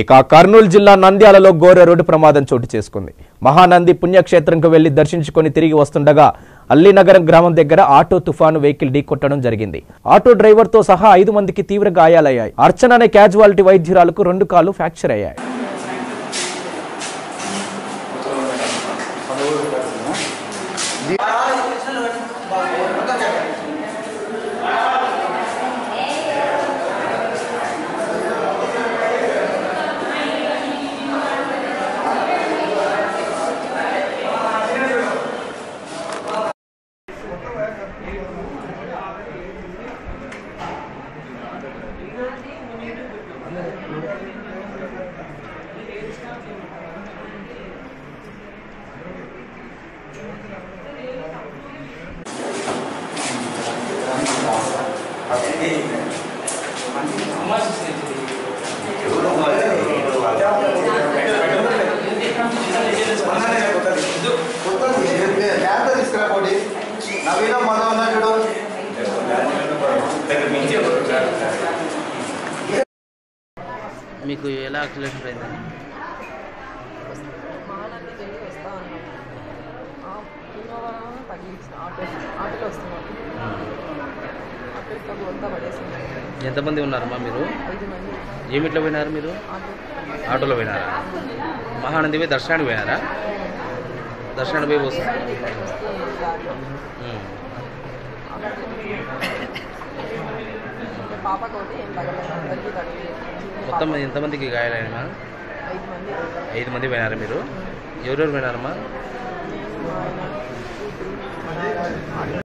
ఇక కర్నూలు జిల్లా నంద్యాలలో ఘోర రోడ్డు ప్రమాదం చోటు చేసుకుంది. మహానంది పుణ్యక్షేత్రంకు వెళ్లి దర్శించుకొని తిరిగి వస్తుండగా అల్లీనగరం గ్రామం దగ్గర ఆటో తుఫాను వెహికల్ ఢీకొట్టడం జరిగింది. ఆటో డ్రైవర్ తో సహా 5 మందికి తీవ్ర గాయాలయ్యాయి. అర్చన అనే క్యాజువాలిటీ వైద్యురాలకు 2 కాళ్లు ఫ్రాక్చర్ అయ్యాయి. మీకు ఎలా యాక్సిడెంట్ అయిందని? మహానంది వెళ్ళి వస్తా ఉన్నాం. ఇన్నోవా తగిలించిన ఆటోలో వస్తున్నాం. ఆటో అంతా పడేసింది. ఎంతమంది ఉన్నారమ్మా మీరు? 5 మంది. ఏమిట్లో పోయినారు మీరు? ఆటోలో పోయినారా? మహానంది పోయి దర్శనానికి పోయినారా? దర్శనానికి పోయి వస్తా పాపకు ఒకటి ఏం తగ్గలేదు, అందరికీ తగ్గలేదు. మొత్తం ఎంతమందికి గాయాలైనా? 5 మంది. 5 మంది పోయినారా మీరు? ఎవరెవరు పోయినారమ్మా? నేను, ఆయన, కూతురు,